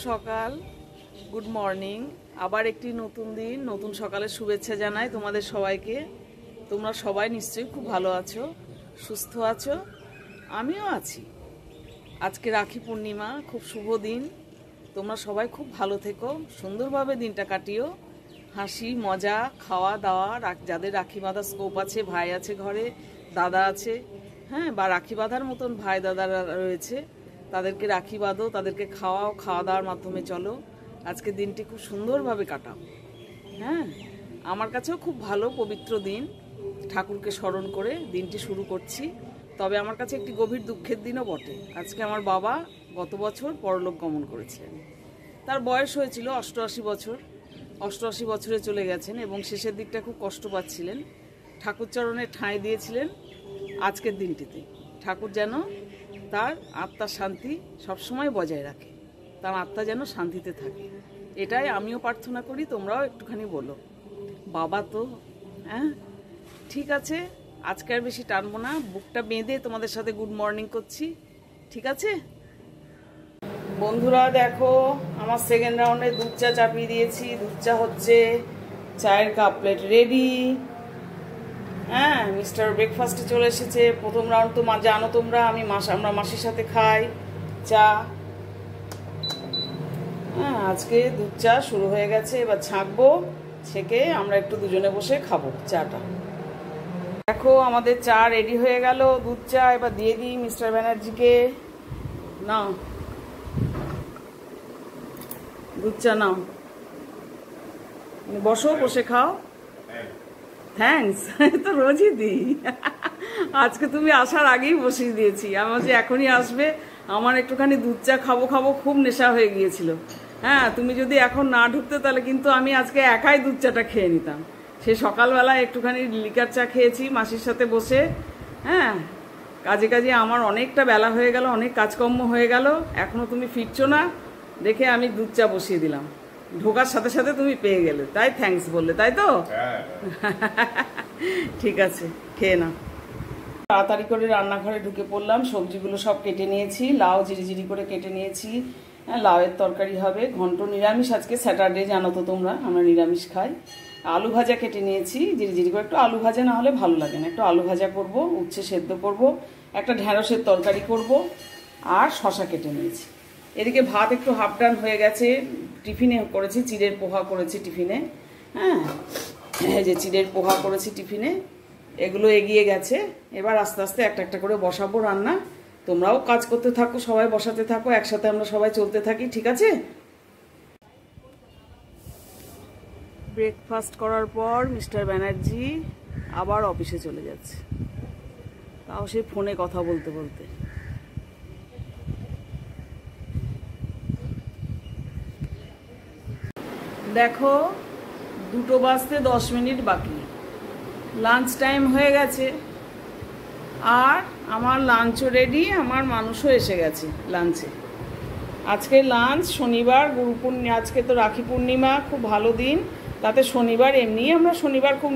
সকাল, good morning. আবার একটি নতুন দিন, নতুন সকালের শুভেচ্ছা জানাই তোমাদের সবাইকে। তোমরা সবাই নিশ্চয়ই খুব ভালো আছো, সুস্থ আছো, আমিও আছি। আজকে রাখি পূর্ণিমা, খুব শুভ দিন। তোমরা সবাই খুব ভালো থেকো, সুন্দরভাবে দিনটা কাটিও। হাসি মজা, খাওয়া দাওয়া, যাদের রাখি বাঁধার স্কোপ আছে, ভাই আছে ঘরে, দাদা আছে, হ্যাঁ, বা রাখি বাঁধার মতন ভাই দাদারা রয়েছে, তাদেরকে রাখি বাঁধো, তাদেরকে খাওয়াও, খাওয়া দাওয়ার মাধ্যমে চলো। আজকে দিনটি খুব সুন্দরভাবে কাটাও। হ্যাঁ, আমার কাছেও খুব ভালো পবিত্র দিন, ঠাকুরকে স্মরণ করে দিনটি শুরু করছি। তবে আমার কাছে একটি গভীর দুঃখের দিনও বটে। আজকে আমার বাবা গত বছর পরলোক গমন করেছিলেন। তার বয়স হয়েছিল 88 বছর। 88 বছরে চলে গেছেন এবং শেষের দিকটা খুব কষ্ট পাচ্ছিলেন। ঠাকুর চরণে ঠাঁই দিয়েছিলেন আজকের দিনটিতে। ঠাকুর যেন তার আত্মার শান্তি সবসময় বজায় রাখে, তার আত্মা যেন শান্তিতে থাকে, এটাই আমিও প্রার্থনা করি। তোমরাও একটুখানি বলো। বাবা তো, হ্যাঁ, ঠিক আছে, আজকে আর বেশি টানবো না, বুকটা বেঁধে তোমাদের সাথে গুড মর্নিং করছি, ঠিক আছে? বন্ধুরা দেখো, আমার সেকেন্ড রাউন্ডে দুধ চা চাপিয়ে দিয়েছি। দুধ চা হচ্ছে, চায়ের কাপ প্লেট রেডি। হ্যাঁ, মিস্টার ব্রেকফাস্টে চলে এসেছে। প্রথম রাউন্ড তো জানো তোমরা, আমরা মাসির সাথে খাই চা। হ্যাঁ, আজকে দুধ চা শুরু হয়ে গেছে, এবার ছাঁকবো, ছেঁকে আমরা একটু দুজনে বসে খাবো চাটা। দেখো আমাদের চা রেডি হয়ে গেল, দুধ চা। এবার দিয়ে দিই মিস্টার ব্যানার্জিকে। নাও দুধ চা, নাও, বসো, বসে খাও। থ্যাঙ্কস, তো রোজই দিই, আজকে তুমি আসার আগেই বসিয়ে দিয়েছি। আমার যে এখনই আসবে, আমার একটুখানি দুধ চা খাবো খাবো খুব নেশা হয়ে গিয়েছিল। হ্যাঁ, তুমি যদি এখন না ঢুকতে তাহলে কিন্তু আমি আজকে একাই দুধ চাটা খেয়ে নিতাম। সে সকালবেলায় একটুখানি লিকার চা খেয়েছি মাসির সাথে বসে। হ্যাঁ, কাজে কাজে আমার অনেকটা বেলা হয়ে গেল, অনেক কাজকর্ম হয়ে গেল, এখনো তুমি ফিরছো না দেখে আমি দুধ চা বসিয়ে দিলাম। ঢোকার সাথে সাথে তুমি পেয়ে গেলে, তাই থ্যাঙ্কস বললে, তাই তো? ঠিক আছে, খেয়ে না। তাড়াতাড়ি করে রান্নাঘরে ঢুকে পড়লাম। সবজিগুলো সব কেটে নিয়েছি, লাউ জিরি করে কেটে নিয়েছি। হ্যাঁ, লাউয়ের তরকারি হবে, ঘন্ট নিরামিষ, আজকে স্যাটারডে, জানো তো তোমরা আমরা নিরামিষ খাই। আলু ভাজা কেটে নিয়েছি জিরি করে, একটু আলু ভাজা না হলে ভালো লাগে না, একটু আলু ভাজা করব, উচ্ছে সেদ্ধ করব, একটা ঢ্যাঁড়সের তরকারি করব, আর শশা কেটে নিয়েছি। এদিকে ভাত একটু হাফ ডান হয়ে গেছে, টিফিনে করেছি, চিড়ের পোহা করেছি টিফিনে। হ্যাঁ, যে চিড়ের পোহা করেছি টিফিনে, এগুলো এগিয়ে গেছে। এবার আস্তে আস্তে একটা একটা করে বসাবো রান্না। তোমরাও কাজ করতে থাকো, সবাই বসাতে থাকো, একসাথে আমরা সবাই চলতে থাকি, ঠিক আছে? ব্রেকফাস্ট করার পর মিস্টার ব্যানার্জি আবার অফিসে চলে যাচ্ছে, তাও সেই ফোনে কথা বলতে বলতে। দেখো 2টো বাজতে 10 মিনিট বাকি, লাঞ্চ টাইম হয়ে গেছে, আর আমার লাঞ্চও রেডি, আমার মানুষও এসে গেছে লাঞ্চে। আজকে লাঞ্চ শনিবার, আজকে তো রাখি পূর্ণিমা, খুব ভালো দিন। তাতে শনিবার, এমনিই আমরা শনিবার খুব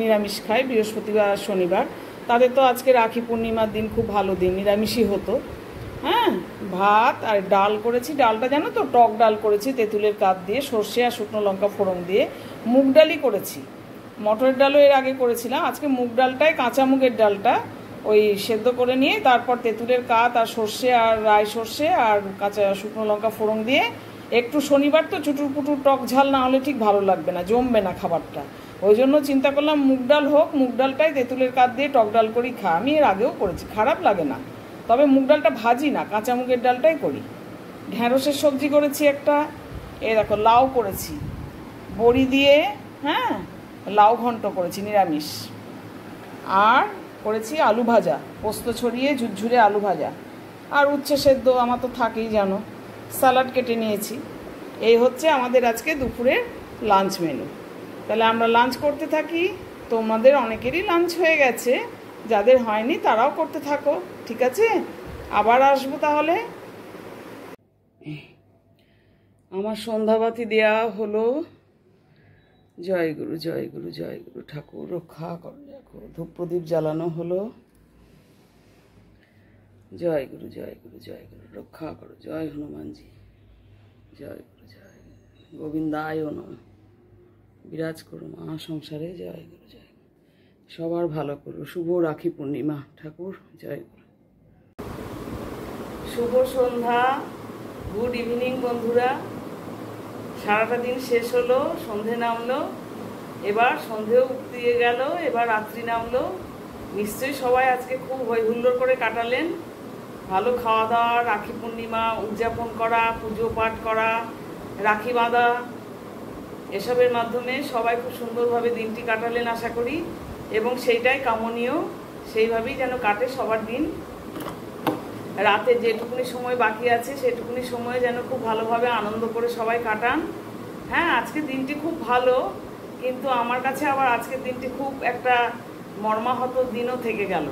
নিরামিষ খাই, বৃহস্পতিবার আর শনিবার। তাদের তো আজকে রাখি পূর্ণিমার দিন খুব ভালো দিন, নিরামিষই হতো। হ্যাঁ, ভাত আর ডাল করেছি। ডালটা জানো তো, টক ডাল করেছি তেঁতুলের কাপ দিয়ে, সর্ষে আর শুকনো লঙ্কা ফোড়ন দিয়ে। মুগ ডালই করেছি, মটরের ডালও এর আগে করেছিলাম। আজকে মুগ ডালটাই, কাঁচা মুগের ডালটা ওই সেদ্ধ করে নিয়ে তারপর তেঁতুলের কাত আর সর্ষে আর রাই সর্ষে আর কাঁচা শুকনো লঙ্কা ফোড়ন দিয়ে, একটু শনিবার তো চুটুর পুটুর টক ঝাল না হলে ঠিক ভালো লাগবে না, জমবে না খাবারটা। ওই জন্য চিন্তা করলাম মুগ ডাল হোক, মুগ ডালটাই তেঁতুলের কাত দিয়ে টক ডাল করি খা। আমি এর আগেও করেছি, খারাপ লাগে না। তবে মুগ ডালটা ভাজি না, কাঁচা মুগের ডালটাই করি। ঢ্যাঁড়সের সবজি করেছি একটা, এই দেখো লাউ করেছি বড়ি দিয়ে। হ্যাঁ, লাউ ঘন্ট করেছি নিরামিষ, আর করেছি আলু ভাজা, পোস্ত ছড়িয়ে ঝুরঝুরে আলু ভাজা, আর উচ্ছে সেদ্ধ আমার তো থাকেই জানো। স্যালাড কেটে নিয়েছি। এই হচ্ছে আমাদের আজকে দুপুরের লাঞ্চ মেনু। তাহলে আমরা লাঞ্চ করতে থাকি। তোমাদের অনেকেরই লাঞ্চ হয়ে গেছে, যাদের হয়নি তারাও করতে থাকো, ঠিক আছে? আবার আসবো তাহলে। আমার সন্ধ্যাবাতি দেয়া হলো। জয় গুরু জয় গুরু জয় গুরু, ঠাকুর রক্ষা করো, দেখো ধূপ প্রদীপ জ্বালানো হলো। জয় গুরু জয় গুরু জয় গুরু, রক্ষা করো, জয় হনুমানজি, জয় গুরু জয় গোবিন্দায় নমঃ। বিরাজ করো মা সংসারে, জয় গুরু জয় গুরু। সবার ভালো করো। শুভ রাখি পূর্ণিমা ঠাকুর, জয় গুরু। শুভ সন্ধ্যা, গুড ইভিনিং বন্ধুরা। সারাটা দিন শেষ হলো, সন্ধে নামলো, এবার সন্ধেও দিয়ে গেল, এবার রাত্রি নামলো। নিশ্চয়ই সবাই আজকে খুব হই হুল্লোড় করে কাটালেন। ভালো খাওয়া দাওয়া, রাখি পূর্ণিমা উদযাপন করা, পুজো পাঠ করা, রাখি বাঁধা, এসবের মাধ্যমে সবাই খুব সুন্দরভাবে দিনটি কাটালেন আশা করি, এবং সেইটাই কামনীয়। সেইভাবেই যেন কাটে সবার দিন। রাতে যেটুকুনি সময় বাকি আছে সেটুকুনি সময় যেন খুব ভালোভাবে আনন্দ করে সবাই কাটান। হ্যাঁ, আজকের দিনটি খুব ভালো, কিন্তু আমার কাছে আবার আজকের দিনটি খুব একটা মর্মাহত দিনও থেকে গেল।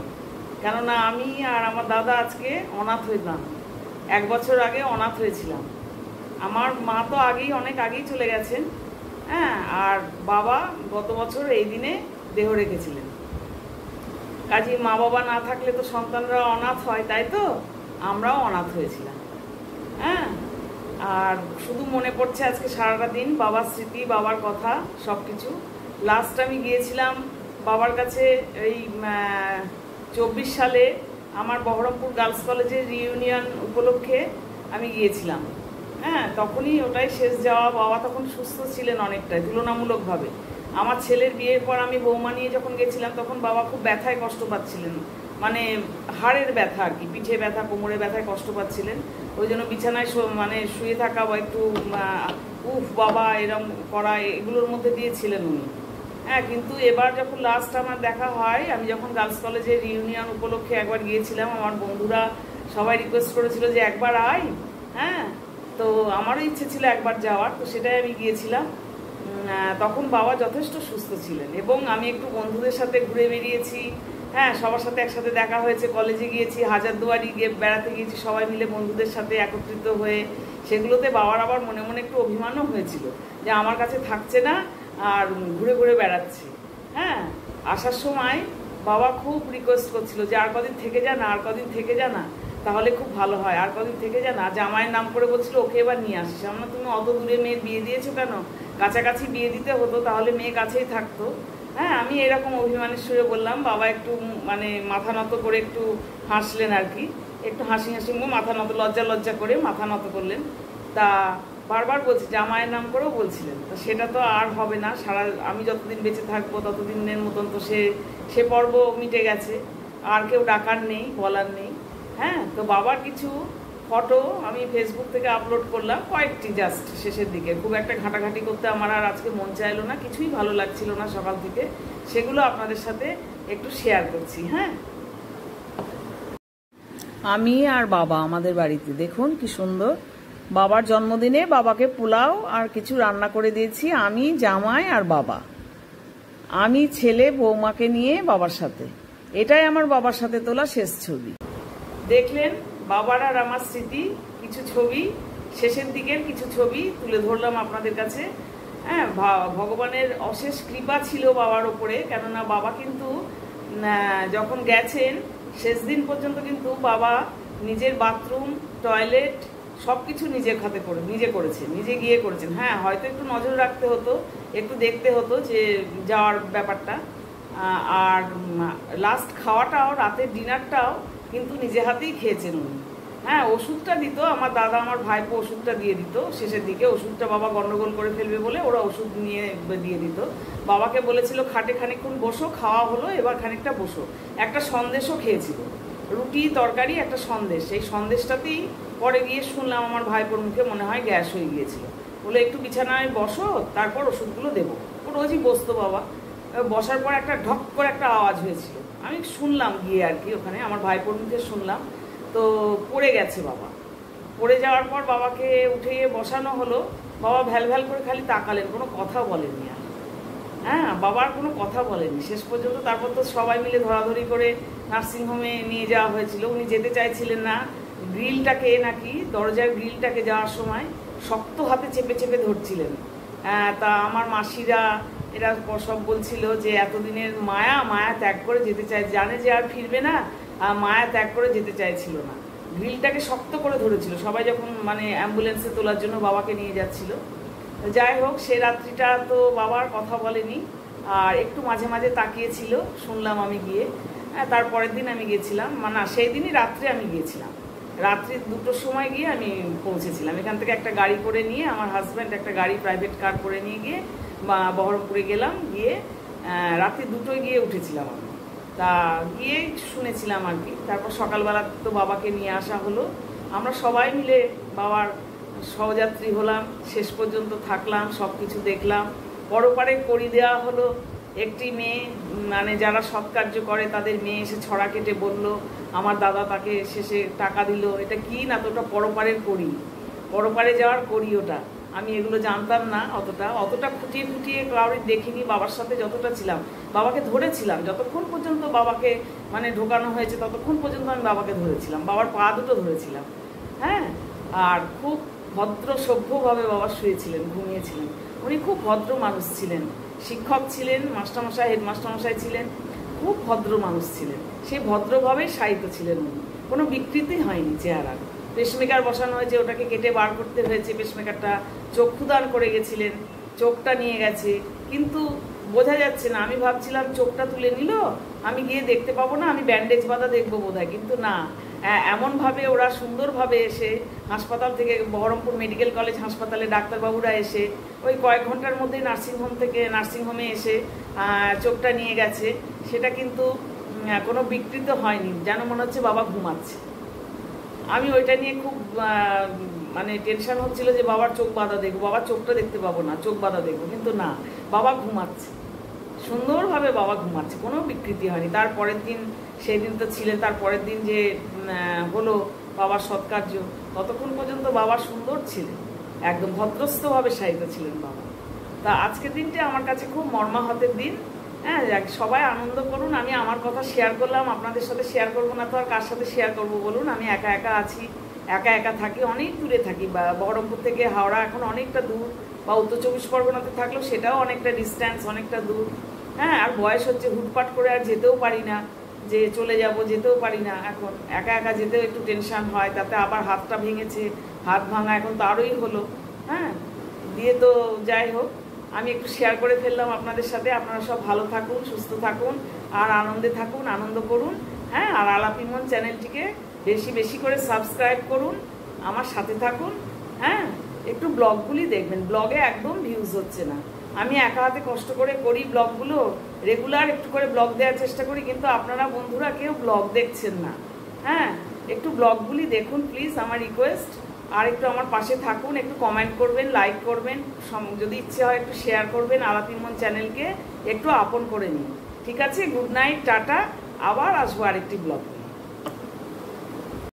কেননা আমি আর আমার দাদা আজকে অনাথ হইলাম। 1 বছর আগে অনাথ হয়েছিলাম। আমার মা তো অনেক আগেই চলে গেছেন। হ্যাঁ, আর বাবা গত বছর এই দিনে দেহ রেখেছিলেন। কাজে মা বাবা না থাকলে তো সন্তানরা অনাথ হয়, তাই তো আমরাও অনাথ হয়েছিলাম। হ্যাঁ, আর শুধু মনে পড়ছে আজকে সারাটা দিন বাবার স্মৃতি, বাবার কথা, সব কিছু। লাস্ট আমি গিয়েছিলাম বাবার কাছে এই 24 সালে আমার বহরমপুর গার্লস কলেজের রিইউনিয়ন উপলক্ষে আমি গিয়েছিলাম। হ্যাঁ, তখনই ওটাই শেষ যাওয়া। বাবা তখন সুস্থ ছিলেন অনেকটাই, তুলনামূলকভাবে। আমার ছেলের বিয়ের পর আমি বৌমা নিয়ে যখন গেছিলাম তখন বাবা খুব ব্যথায় কষ্ট পাচ্ছিলেন, মানে হাড়ের ব্যথা আর কি, পিঠে ব্যথা, কোমরে ব্যথায় কষ্ট পাচ্ছিলেন। ওই জন্য বিছানায় শুয়ে থাকা বা একটু বাবা এরম করা, এগুলোর মধ্যে দিয়েছিলেন উনি। হ্যাঁ, কিন্তু এবার যখন লাস্ট আমার দেখা হয়, আমি যখন গার্লস কলেজের রিইউনিয়ন উপলক্ষে একবার গিয়েছিলাম, আমার বন্ধুরা সবাই রিকোয়েস্ট করেছিল যে একবার আয়। হ্যাঁ, তো আমারও ইচ্ছে ছিল একবার যাওয়ার, তো সেটাই আমি গিয়েছিলাম। তখন বাবা যথেষ্ট সুস্থ ছিলেন, এবং আমি একটু বন্ধুদের সাথে ঘুরে বেরিয়েছি। হ্যাঁ, সবার সাথে একসাথে দেখা হয়েছে, কলেজে গিয়েছি, হাজারদুয়ারি গিয়ে বেড়াতে গিয়েছি সবাই মিলে বন্ধুদের সাথে একত্রিত হয়ে। সেগুলোতে বাবার আবার মনে মনে একটু অভিমানও হয়েছিল যে আমার কাছে থাকছে না আর ঘুরে ঘুরে বেড়াচ্ছি। হ্যাঁ, আসার সময় বাবা খুব রিকোয়েস্ট করছিল যে আর কদিন থেকে যা না, আর কদিন থেকে যা না, তাহলে খুব ভালো হয়, আর কদিন থেকে যা না। জামাইয়ের নাম করে বলছিল ওকে এবার নিয়ে আসিস। আমরা, তুমি অত দূরে মেয়ের বিয়ে দিয়েছো কেন, কাছাকাছি বিয়ে দিতে হতো, তাহলে মেয়ে কাছেই থাকতো। হ্যাঁ, আমি এরকম অভিমানের সুরে বললাম। বাবা একটু মানে মাথা নত করে একটু হাসলেন আর কি, একটু হাসি মাথা নত, লজ্জা করে মাথা নত করলেন। তা বারবার বলছি, জামাইয়ের নাম করেও বলছিলেন। তো সেটা তো আর হবে না, আমি যতদিন বেঁচে থাকবো ততদিনের মতন তো সে পর্ব মিটে গেছে, আর কেউ ডাকার নেই, বলার নেই। হ্যাঁ, তো বাবার কিছু ফটো আমি ফেসবুক থেকে আপলোড করলাম, কয়েকটি জাস্ট শেষের দিকে। খুব একটা ঘাটাঘাটি করতে আমার আর আজকে মন চাইলো না, কিছুই ভালো লাগছিল না সকাল থেকে। সেগুলো আপনাদের সাথে একটু শেয়ার করছি। হ্যাঁ, আমি আর বাবা আমাদের বাড়িতে দেখুন কি সুন্দর। বাবার জন্মদিনে বাবাকে পোলাও আর কিছু রান্না করে দিয়েছি, আমি, জামাই আর বাবা। আমি, ছেলে, বৌমাকে নিয়ে বাবার সাথে। এটাই আমার বাবার সাথে তোলা শেষ ছবি। দেখলেন বাবার আর আমার স্মৃতি, কিছু ছবি, শেষের দিকের কিছু ছবি তুলে ধরলাম আপনাদের কাছে। হ্যাঁ, ভগবানের অশেষ কৃপা ছিল বাবার ওপরে। কেননা বাবা কিন্তু যখন গেছেন শেষ দিন পর্যন্ত কিন্তু বাবা নিজের বাথরুম, টয়লেট সব কিছু নিজে করেছেন, নিজে গিয়ে করেছেন। হ্যাঁ, হয়তো একটু নজর রাখতে হতো, একটু দেখতে হতো যে যাওয়ার ব্যাপারটা। আর লাস্ট খাওয়াটাও, রাতের ডিনারটাও কিন্তু নিজে হাতেই খেয়েছেন উনি। হ্যাঁ, ওষুধটা দিত আমার দাদা, আমার ভাইপো ওষুধটা দিয়ে দিত শেষের দিকে। ওষুধটা বাবা গন্ডগোল করে ফেলবে বলে ওরা ওষুধ নিয়ে দিয়ে দিত। বাবাকে বলেছিল খাটে খানিকক্ষণ বসো, খাওয়া হলো, এবার খানিকটা বসো। একটা সন্দেশও খেয়েছিল, রুটি তরকারি একটা সন্দেশ। এই সন্দেশটাতেই পরে গিয়ে শুনলাম আমার ভাইপোর মুখে মনে হয় গ্যাস হয়ে গিয়েছিল। বলে একটু বিছানায় বসো, তারপর ওষুধগুলো দেবো। ও রোজই বসতো বাবা। বসার পর একটা ঢক করে একটা আওয়াজ হয়েছিল, আমি শুনলাম গিয়ে আর কি, ওখানে আমার ভাইপোর মুখে শুনলাম। তো পড়ে গেছে বাবা। পড়ে যাওয়ার পর বাবাকে উঠে বসানো হলো। বাবা ভ্যাল করে খালি তাকালেন, কোনো কথা বলেননি আর। হ্যাঁ, বাবার কোনো কথা বলেনি শেষ পর্যন্ত। তারপর তো সবাই মিলে ধরাধরি করে নার্সিংহোমে নিয়ে যাওয়া হয়েছিল। উনি যেতে চাইছিলেন না। গ্রিলটাকে নাকি, দরজার গ্রিলটাকে যাওয়ার সময় শক্ত হাতে চেপে ধরছিলেন। তা আমার মাসিরা এরা সব বলছিল যে এতদিনের মায়া ত্যাগ করে যেতে চায়, জানে যে আর ফিরবে না, মায়া ত্যাগ করে যেতে চাইছিল না। গ্রিলটাকে শক্ত করে ধরেছিল সবাই যখন মানে অ্যাম্বুলেন্সে তোলার জন্য বাবাকে নিয়ে যাচ্ছিল। যাই হোক, সে রাত্রিটা তো বাবার কথা বলেনি, আর একটু মাঝে মাঝে তাকিয়েছিল, শুনলাম আমি গিয়ে। তারপরের দিন আমি গিয়েছিলাম, মানে সেই দিনই রাত্রে আমি গিয়েছিলাম, রাত্রি 2টোর সময় গিয়ে আমি পৌঁছেছিলাম। এখান থেকে একটা গাড়ি করে নিয়ে, আমার হাজব্যান্ড একটা গাড়ি প্রাইভেট কার করে নিয়ে গিয়ে বহরমপুরে গেলাম, গিয়ে রাত্রি 2টোয় গিয়ে উঠেছিলাম আমি। তা গিয়ে শুনেছিলাম আর কি। তারপর সকালবেলা তো বাবাকে নিয়ে আসা হলো, আমরা সবাই মিলে বাবার সহযাত্রী হলাম, শেষ পর্যন্ত থাকলাম, সব কিছু দেখলাম। পরপারে করি দেওয়া হলো, একটি মেয়ে মানে যারা সৎকার্য করে তাদের মেয়ে এসে ছড়া কেটে বলল, আমার দাদা তাকে শেষে টাকা দিল। এটা কি না, তো ওটা পরপারের করি, পরপারে যাওয়ার করি ওটা। আমি এগুলো জানতাম না, অতটা খুঁটিয়ে খুঁটিয়ে কাউরি দেখিনি। বাবার সাথে যতটা ছিলাম, বাবাকে ধরেছিলাম যতক্ষণ পর্যন্ত বাবাকে মানে ঢোকানো হয়েছে, ততক্ষণ পর্যন্ত আমি বাবাকে ধরেছিলাম, বাবার পা দুটো ধরেছিলাম। হ্যাঁ, আর খুব ভদ্র সভ্যভাবে বাবা শুয়েছিলেন, ঘুমিয়েছিলেন। উনি খুব ভদ্র মানুষ ছিলেন, শিক্ষক ছিলেন, মাস্টারমশাই, হেডমাস্টারমশাই ছিলেন, খুব ভদ্র মানুষ ছিলেন। সেই ভদ্রভাবেই শায়িত ছিলেন উনি, কোনো বিকৃতি হয়নি চেহারা। পেসমেকার বসানো হয়েছে, ওটাকে কেটে বার করতে হয়েছে। পেসমেকারটা চক্ষুদান করে গেছিলেন, চোখটা নিয়ে গেছে, কিন্তু বোঝা যাচ্ছে না। আমি ভাবছিলাম চোখটা তুলে নিল, আমি গিয়ে দেখতে পাবো না, আমি ব্যান্ডেজ বাঁধা দেখবো বোধহয়, কিন্তু না, এমনভাবে ওরা সুন্দরভাবে এসে হাসপাতাল থেকে, বহরমপুর মেডিকেল কলেজ হাসপাতালে ডাক্তারবাবুরা এসে ওই কয়েক ঘন্টার মধ্যেই নার্সিংহোমে এসে চোখটা নিয়ে গেছে। সেটা কিন্তু কোনো বিকৃত হয়নি, যেন মনে হচ্ছে বাবা ঘুমাচ্ছে। আমি ওইটা নিয়ে খুব মানে টেনশন হচ্ছিল যে বাবার চোখ বাঁধা দেখবো, বাবার চোখটা দেখতে পাবো না, চোখ বাঁধা দেখবো, কিন্তু না, বাবা ঘুমাচ্ছে, সুন্দরভাবে বাবা ঘুমাচ্ছে, কোনো বিকৃতি হয়নি। তারপরের দিন, সেই দিন তো ছিলেন, তারপরের দিন যে হলো বাবার সৎকার্য, ততক্ষণ পর্যন্ত বাবা সুন্দর ছিলেন, একদম ভদ্রস্থভাবে শায়িত ছিলেন বাবা। তা আজকের দিনটা আমার কাছে খুব মর্মাহতের দিন। হ্যাঁ, সবাই আনন্দ করুন। আমি আমার কথা শেয়ার করলাম, আপনাদের সাথে শেয়ার করবো না তো আর কার সাথে শেয়ার করবো বলুন। আমি একা একা আছি, একা একা থাকি, অনেক দূরে থাকি। বহরমপুর থেকে হাওড়া এখন অনেকটা দূর, বা উত্তর 24 পরগনাতে থাকলেও সেটাও অনেকটা ডিস্ট্যান্স, অনেকটা দূর। হ্যাঁ, আর বয়স হচ্ছে, হুটপাট করে আর যেতেও পারি না, যে চলে যাব, যেতেও পারি না। এখন একা একা যেতেও একটু টেনশন হয়, তাতে আবার হাতটা ভেঙেছে, হাত ভাঙা এখন তো আরোই হলো। হ্যাঁ, দিয়ে তো যাই হোক, আমি একটু শেয়ার করে ফেললাম আপনাদের সাথে। আপনারা সব ভালো থাকুন, সুস্থ থাকুন, আর আনন্দে থাকুন, আনন্দ করুন। হ্যাঁ, আর আলাপি মন চ্যানেলটিকে বেশি বেশি করে সাবস্ক্রাইব করুন, আমার সাথে থাকুন। হ্যাঁ, একটু ব্লগগুলি দেখবেন, ব্লগে একদম ভিউজ হচ্ছে না। আমি একা হাতে কষ্ট করে করি ব্লগগুলো, রেগুলার একটু করে ব্লগ দেওয়ার চেষ্টা করি, কিন্তু আপনারা বন্ধুরা কেউ ব্লগ দেখছেন না। হ্যাঁ, একটু ব্লগগুলি দেখুন প্লিজ, আমার রিকোয়েস্ট। আর একটু আমার পাশে থাকুন, একটু কমেন্ট করবেন, লাইক করবেন, যদি ইচ্ছে হয় একটু শেয়ার করবেন, আলাপি মন চ্যানেলকে একটু আপন করে নিন। ঠিক আছে, গুড নাইট, টাটা, আবার আসবো আরেকটি ব্লগ।